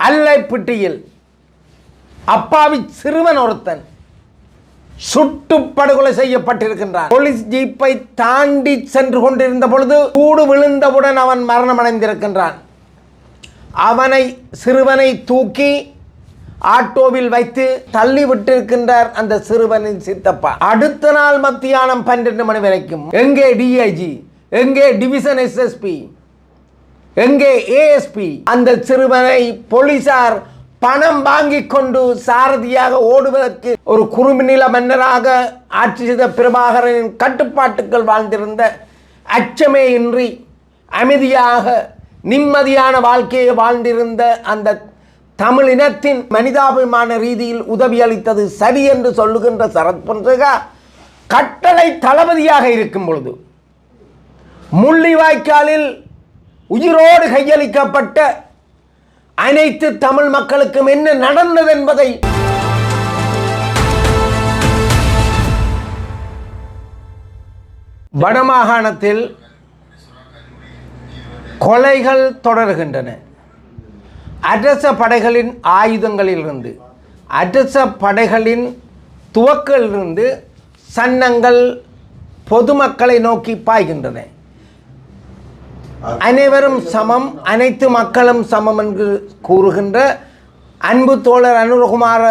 அல்லைப்பிட்டியில் அப்பாவி சிறுவன் ஒருத்தன் சுட்டு படுகொலை செய்யப்பட்டிருக்கின்றான். போலீஸ் ஜீப்பை தாண்டி சென்று கொண்டிருந்த பொழுது கூடு விழுந்தவுடன் அவன் மரணமடைந்திருக்கின்றான். சிறுவனை தூக்கி ஆட்டோவில் வைத்து தள்ளி விட்டிருக்கின்றார் அந்த சிறுவனின் சித்தப்பா. அடுத்த நாள் மத்தியானம் 12 மணி வரைக்கும் எங்கே டிஐஜி, எங்கே டிவிஷன் எஸ்எஸ்பி, எங்கே ஏஎஸ்பி? அந்த சிறுவனை போலீசார் பணம் வாங்கி கொண்டு சாரதியாக ஓடுவதற்கு ஒரு குறுநில மன்னராக ஆட்சி செய்த பிரபாகரனின் கட்டுப்பாட்டுக்கள் வாழ்ந்திருந்த அச்சமே இன்றி அமைதியாக நிம்மதியான வாழ்க்கையை வாழ்ந்திருந்த அந்த தமிழ் இனத்தின் மனிதாபிமான ரீதியில் உதவி அளித்தது சரி என்று சொல்லுகின்ற சரத் பொன்சேகா கட்டளை தளபதியாக இருக்கும் பொழுது முள்ளிவாய்க்காலில் உயிரோடு கையளிக்கப்பட்ட அனைத்து தமிழ் மக்களுக்கும் என்ன நடந்தது என்பதை வடமாகாணத்தில் கொலைகள் தொடர்கின்றன. அரச படைகளின் ஆயுதங்களிலிருந்து, அரச படைகளின் துவக்கிலிருந்து சன்னங்கள் பொதுமக்களை நோக்கி பாய்கின்றன. அனைவரும் சமம், அனைத்து மக்களும் சமம் என்று கூறுகின்ற அன்பு தோழர் அனுரகுமார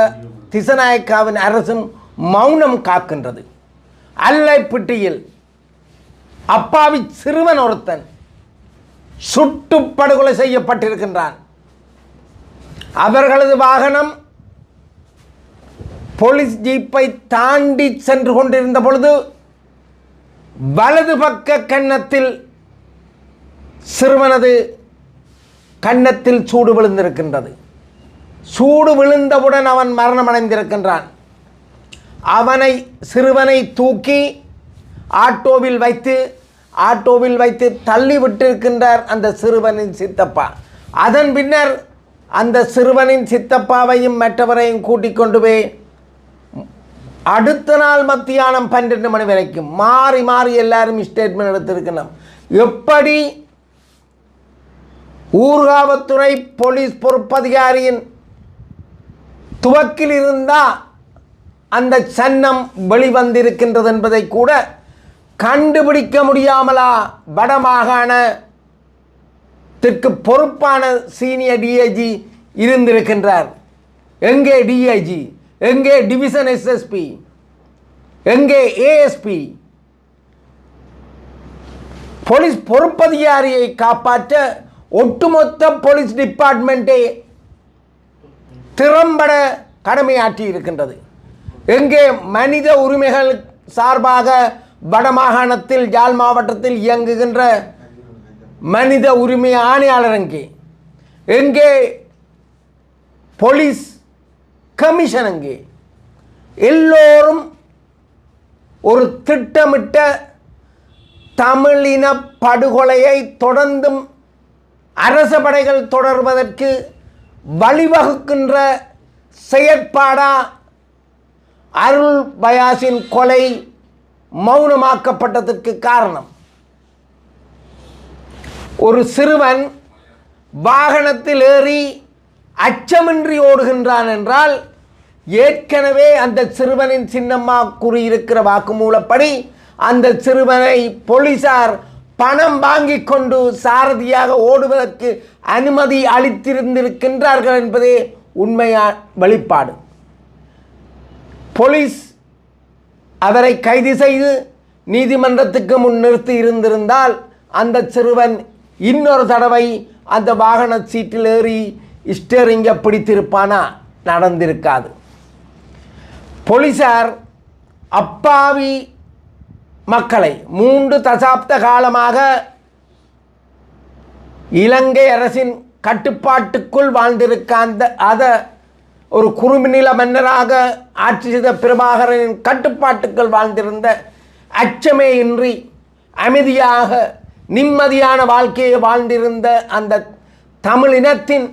திசநாயக்காவின் அரசும் மௌனம் காக்கின்றது. அல்லைப்பிட்டியில் அப்பாவி சிறுவன் ஒருத்தன் சுட்டு படுகொலை செய்யப்பட்டிருக்கின்றான். அவர்களது வாகனம் போலீஸ் ஜீப்பை தாண்டி சென்று கொண்டிருந்த பொழுது வலது பக்க கன்னத்தில் சிறுவனது கன்னத்தில் சூடு விழுந்திருக்கின்றது. சூடு விழுந்தவுடன் அவன் மரணமடைந்திருக்கின்றான். சிறுவனை தூக்கி ஆட்டோவில் வைத்து தள்ளி விட்டிருக்கின்றார் அந்த சிறுவனின் சித்தப்பா. அதன் பின்னர் அந்த சிறுவனின் சித்தப்பாவையும் மற்றவரையும் கூட்டிக் கொண்டு போய் அடுத்த நாள் மத்தியானம் 12 மணி வரைக்கும் மாறி மாறி எல்லாரும் ஸ்டேட்மெண்ட் எடுத்திருக்கணும். எப்படி ஊர்காவத்துறை போலீஸ் பொறுப்பதிகாரியின் துவக்கில் இருந்தால் அந்த சன்னம் வெளிவந்திருக்கின்றது என்பதை கூட கண்டுபிடிக்க முடியாமலா வடமாகாணத்திற்கு பொறுப்பான சீனியர் டிஐஜி இருந்திருக்கின்றார்? எங்கே டிஐஜி, எங்கே டிவிஷன் எஸ்எஸ்பி, எங்கே ஏஎஸ்பி? போலீஸ் பொறுப்பதிகாரியை காப்பாற்ற ஒட்டுமொத்த போலீஸ் டிபார்ட்மெண்ட்டே திறம்பட கடமையாற்றி இருக்கின்றது. எங்கே மனித உரிமைகள் சார்பாக வடமாகாணத்தில் யாழ் மாவட்டத்தில் இயங்குகின்ற மனித உரிமை ஆணையாளர் எங்கே போலீஸ் கமிஷன் எங்கே? எல்லோரும் ஒரு திட்டமிட்ட தமிழின படுகொலையை தொடர்ந்தும் அரச படைகள் தொடர்வதற்கு வழிவகுக்கின்ற செயற்பாடா அருள் பயாஸின் கொலை மௌனமாக்கப்பட்டதற்கு காரணம்? ஒரு சிறுவன் வாகனத்தில் ஏறி அச்சமின்றி ஓடுகின்றான் என்றால் ஏற்கனவே அந்த சிறுவனின் சின்னம்மா கூறியிருக்கிற வாக்குமூலப்படி அந்த சிறுவனை போலீசார் பணம் வாங்கி கொண்டு சாரதியாக ஓடுவதற்கு அனுமதி அளித்திருந்திருக்கின்றார்கள் என்பதே உண்மையான வெளிப்பாடு. போலீஸ் அவரை கைது செய்து நீதிமன்றத்துக்கு முன் நிறுத்தி இருந்திருந்தால் அந்த சிறுவன் இன்னொரு தடவை அந்த வாகன சீட்டில் ஏறி ஸ்டேரிங்கை பிடித்திருப்பானா? நடந்திருக்காது. போலீசார் அப்பாவி மக்களை 3 தசாப்த காலமாக இலங்கை அரசின் கட்டுப்பாட்டுக்குள் வாழ்ந்திருக்க ஒரு குறுநில மன்னராக ஆட்சி செய்த பிரபாகரனின் கட்டுப்பாட்டுக்குள் வாழ்ந்திருந்த அச்சமே இன்றி அமைதியாக நிம்மதியான வாழ்க்கையை வாழ்ந்திருந்த அந்த தமிழ் இனத்தின்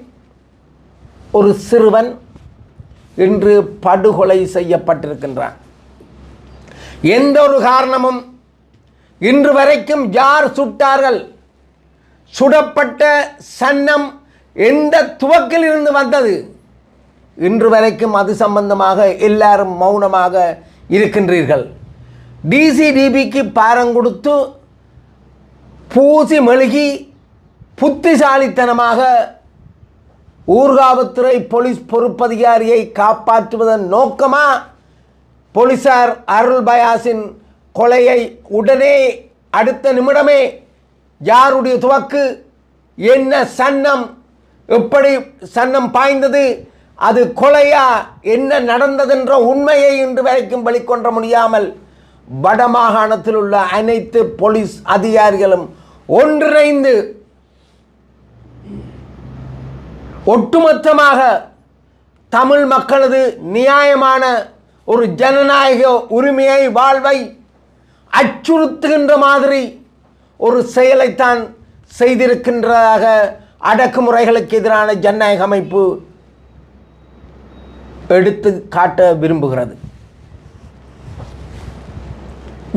ஒரு சிறுவன் இன்று படுகொலை செய்யப்பட்டிருக்கின்றான். எந்த ஒரு காரணமும் இன்று வரைக்கும் யார் சுட்டார்கள், சுடப்பட்ட சன்னம் எந்த துவக்கில் இருந்து வந்தது? இன்று வரைக்கும் அது சம்பந்தமாக எல்லாரும் மௌனமாக இருக்கின்றீர்கள். டிசிடிபிக்கு பாரம் கொடுத்து பூசி மெழுகி புத்திசாலித்தனமாக ஊர்காவத்துறை போலீஸ் பொறுப்பதிகாரியை காப்பாற்றுவதன் நோக்கமா போலீசார் அருள் பயாஸின் கொலையை உடனே அடுத்த நிமிடமே யாருடைய துவக்கு, என்ன சன்னம், எப்படி சன்னம் பாய்ந்தது, அது கொலையா, என்ன நடந்ததென்ற உண்மையை இன்று வரைக்கும் வெளிக்கொண்ட முடியாமல் வடமாகாணத்தில் உள்ள அனைத்து போலீஸ் அதிகாரிகளும் ஒன்றிணைந்து ஒட்டுமொத்தமாக தமிழ் மக்களது நியாயமான ஒரு ஜனநாயக உரிமையை, வாழ்வை அச்சுறுத்துகின்ற மாதிரி ஒரு செயலைத்தான் செய்திருக்கின்றதாக அடக்குமுறைகளுக்கு எதிரான ஜனநாயக அமைப்பு எடுத்து காட்ட விரும்புகிறது.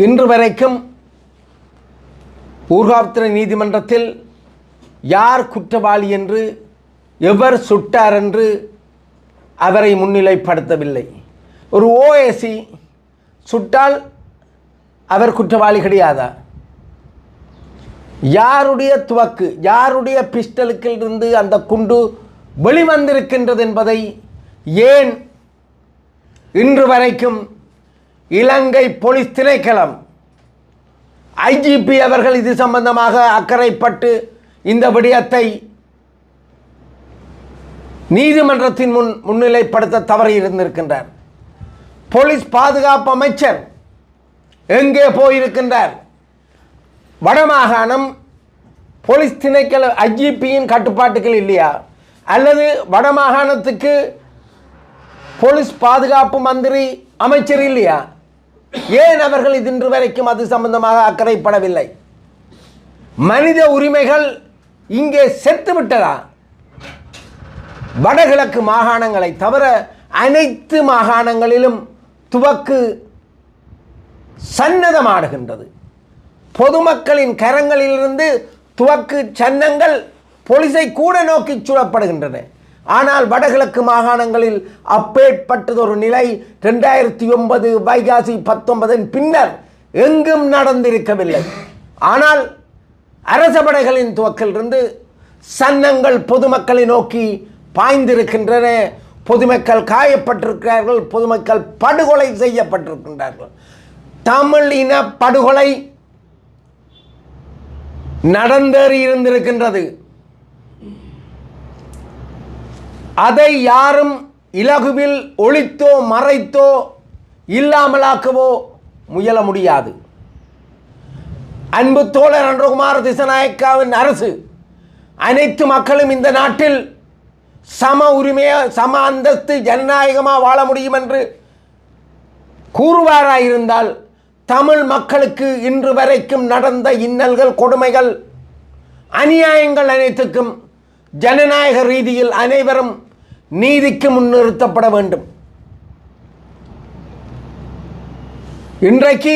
இன்று வரைக்கும் ஊர்காவத்துறை நீதிமன்றத்தில் யார் குற்றவாளி என்று, எவர் சுட்டார் என்று அவரை முன்னிலைப்படுத்தவில்லை. ஒரு ஓஏசி சுட்டால் அவர் குற்றவாளி கிடையாதா? யாருடைய துவக்கு, யாருடைய பிஸ்டலுக்கு இருந்து அந்த குண்டு வெளிவந்திருக்கின்றது என்பதை ஏன் இன்று வரைக்கும் இலங்கை போலீஸ் திணைக்களம், ஐஜிபி அவர்கள் இது சம்பந்தமாக அக்கறைப்பட்டு இந்த விடயத்தை நீதிமன்றத்தின் முன்னிலைப்படுத்த தவறி இருந்திருக்கின்றார்? போலீஸ் பாதுகாப்பு அமைச்சர் எங்கே போயிருக்கின்றார்? வடமாகாணம் போலீஸ் திணைக்கள ஐஜிபியின் கட்டுப்பாட்டுகள் இல்லையா? அல்லது வடமாகாணத்துக்கு போலீஸ் பாதுகாப்பு மந்திரி அமைச்சர் இல்லையா? ஏன் அவர்கள் இன்று வரைக்கும் அது சம்பந்தமாக அக்கறைப்படவில்லை? மனித உரிமைகள் இங்கே செத்து விட்டதா? வடகிழக்கு மாகாணங்களை தவிர அனைத்து மாகாணங்களிலும் துவக்கு சன்னதமாடுகின்றது. பொதுமக்களின் கரங்களிலிருந்து துவக்கு சன்னங்கள் போலீஸை கூட நோக்கி சூழப்படுகின்றன. ஆனால் வடகிழக்கு மாகாணங்களில் அப்பேற்பட்டதொரு நிலை 2009 வைகாசி 19 பின்னர் எங்கும் நடந்திருக்கவில்லை. ஆனால் அரச படைகளின் துவக்கிலிருந்து சன்னங்கள் பொதுமக்களை நோக்கி பாய்ந்திருக்கின்றன. பொதுமக்கள் காயப்பட்டிருக்கிறார்கள், பொதுமக்கள் படுகொலை செய்யப்பட்டிருக்கின்றார்கள். தமிழ் இன படுகொலை நடந்தேறி இருந்திருக்கின்றது. அதை யாரும் இலகுவில் ஒழித்தோ மறைத்தோ இல்லாமலாக்கவோ முயல முடியாது. அன்பு தோழர் அன்றகுமார் திசாநாயக்காவின் அரசு அனைத்து மக்களும் இந்த நாட்டில் சம உரிமையா, சம அந்தஸ்து, ஜனநாயகமாக வாழ முடியும் என்று கூறுவாராயிருந்தால் தமிழ் மக்களுக்கு இன்று வரைக்கும் நடந்த இன்னல்கள், கொடுமைகள், அநியாயங்கள் அனைத்துக்கும் ஜனநாயக ரீதியில் அனைவரும் நீதிக்கு முன்னிறுத்தப்பட வேண்டும். இன்றைக்கு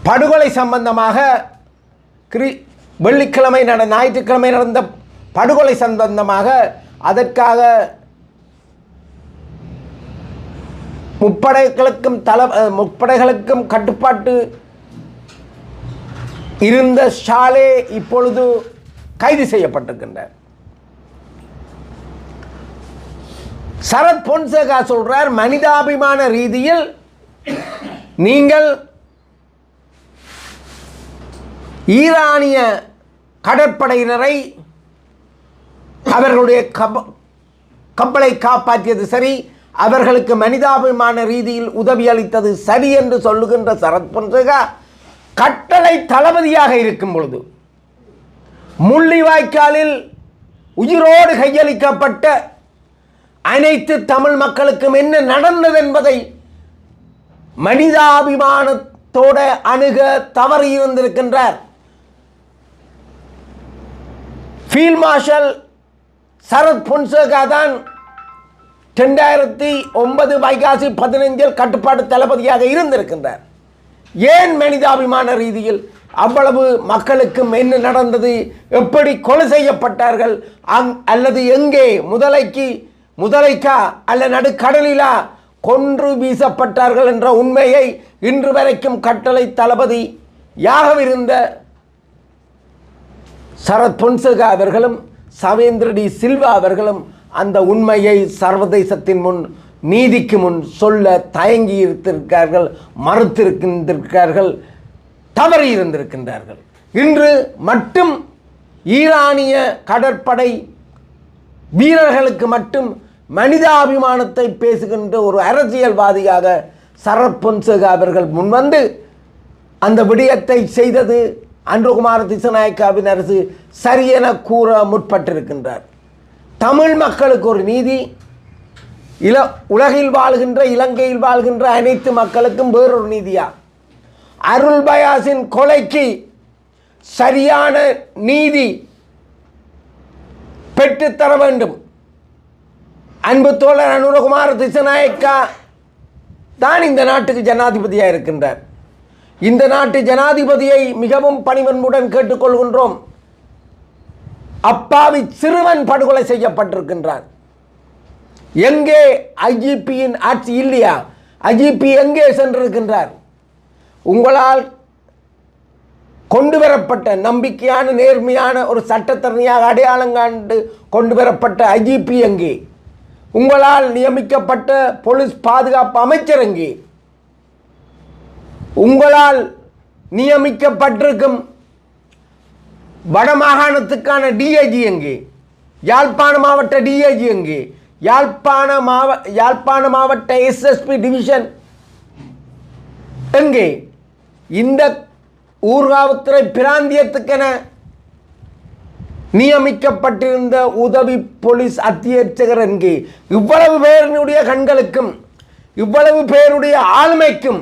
படுகொலை சம்பந்தமாக வெள்ளிக்கிழமை ஞாயிற்றுக்கிழமை நடந்த படுகொலை சம்பந்தமாக அதற்காக முப்படைகளுக்கும் கட்டுப்பாட்டு இருந்த ஷாலே இப்பொழுது கைது செய்யப்பட்டிருக்கின்றார். சரத் பொன்சேகா சொல்றார், மனிதாபிமான ரீதியில் நீங்கள் ஈரானிய கடற்படையினரை அவர்களுடைய கப்பலை காப்பாற்றியது சரி, அவர்களுக்கு மனிதாபிமான ரீதியில் உதவி அளித்தது சரி என்று சொல்லுகின்ற சரத் பொன்சேகா கட்டளை தளபதியாக இருக்கும் பொழுது முள்ளிவாய்க்காலில் உயிரோடு கையளிக்கப்பட்ட அனைத்து தமிழ் மக்களுக்கும் என்ன நடந்தது என்பதை மனிதாபிமானத்தோட அணுக தவறி இருந்திருக்கின்றார். ஃபீல்ட் மார்ஷல் சரத் பொன்சேகா தான் 2009 வைகாசி 15 கட்டுப்பாட்டு தளபதியாக இருந்திருக்கின்றார். ஏன் மனிதாபிமான ரீதியில் அவ்வளவு மக்களுக்கும் என்ன நடந்தது, எப்படி கொலை செய்யப்பட்டார்கள், அல்லது எங்கே முதலைக்கா அல்ல நடுக்கடலிலா கொன்று வீசப்பட்டார்கள் என்ற உண்மையை இன்று வரைக்கும் கட்டளை தளபதி யாகவிருந்த சரத் பொன்சேகா அவர்களும் சவேந்திர டி சில்வா அவர்களும் அந்த உண்மையை சர்வதேசத்தின் முன் நீதிக்கு முன் சொல்ல தயங்கி இருந்திருக்கிறார்கள், மறுத்திருக்கின்றிருக்கிறார்கள், தவறி இருந்திருக்கின்றார்கள். இன்று மட்டும் ஈரானிய கடற்படை வீரர்களுக்கு மட்டும் மனிதாபிமானத்தை பேசுகின்ற ஒரு அரசியல்வாதியாக சரத் பொன்சேகா அவர்கள் முன்வந்து அந்த விடயத்தை செய்தது அன்ருகுமார திசாநாயக்காவின் அரசு சரியென கூற முற்பட்டிருக்கின்றார். தமிழ் மக்களுக்கு ஒரு நீதி, உலகில் வாழ்கின்ற இலங்கையில் வாழ்கின்ற அனைத்து மக்களுக்கும் வேறொரு நீதியா? அருள் பயாஸின் கொலைக்கு சரியான நீதி பெற்றுத்தர வேண்டும். அன்பு தோழர் அனுரகுமார திசாநாயக்கா தான் இந்த நாட்டுக்கு ஜனாதிபதியாக இருக்கின்றார். இந்த நாட்டு ஜனாதிபதியை மிகவும் பணிவன்புடன் கேட்டுக்கொள்கின்றோம். அப்பாவி சிறுவன் படுகொலை செய்யப்பட்டிருக்கின்றான். எங்கே ஐஜிபியின் ஆட்சி இல்லையா? ஐஜிபி எங்கே சென்றிருக்கின்றார்? உங்களால் கொண்டு வரப்பட்ட நம்பிக்கையான நேர்மையான ஒரு சட்டத்தரணியாக அடையாளம் காண்டு கொண்டு வரப்பட்ட ஐஜிபி எங்கே? உங்களால் நியமிக்கப்பட்ட போலீஸ் பாதுகாப்பு அமைச்சர் எங்கே? உங்களால் நியமிக்கப்பட்டிருக்கும் வடமாகாணத்துக்கான டிஐஜி எங்கே? யாழ்ப்பாண மாவட்ட டிஐஜி எங்கே? யாழ்ப்பாண மாவட்ட எஸ்எஸ்பி டிவிஷன் எங்கே? இந்த ஊர்காவத்துறை பிராந்தியத்துக்கென நியமிக்கப்பட்டிருந்த உதவி போலீஸ் அத்தியட்சகர் எங்கே? இவ்வளவு பேருடைய கண்களுக்கும் இவ்வளவு பேருடைய ஆளுமைக்கும்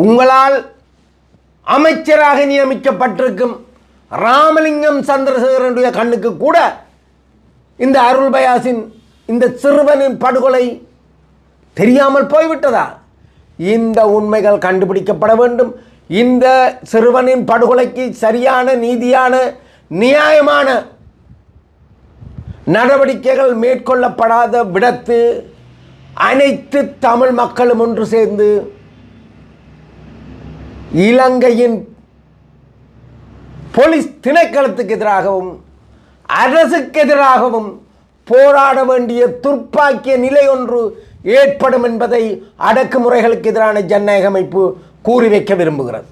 உங்களால் அமைச்சராக நியமிக்கப்பட்டிருக்கும் ராமலிங்கம் சந்திரசேகரனுடைய கண்ணுக்கு கூட இந்த அருள் பயாஸின் இந்த சிறுவனின் படுகொலை தெரியாமல் போய்விட்டதா? இந்த உண்மைகள் கண்டுபிடிக்கப்பட வேண்டும். இந்த சிறுவனின் படுகொலைக்கு சரியான நீதியான நியாயமான நடவடிக்கைகள் மேற்கொள்ளப்படாத விடத்து அனைத்து தமிழ் மக்களும் ஒன்று சேர்ந்து இலங்கையின் போலீஸ் திணைக்களத்துக்கு எதிராகவும் அரசுக்கு எதிராகவும் போராட வேண்டிய துர்ப்பாக்கிய நிலை ஒன்று ஏற்படும் என்பதை அடக்குமுறைகளுக்கு எதிரான ஜனநாயக அமைப்பு கூறி வைக்க விரும்புகிறது.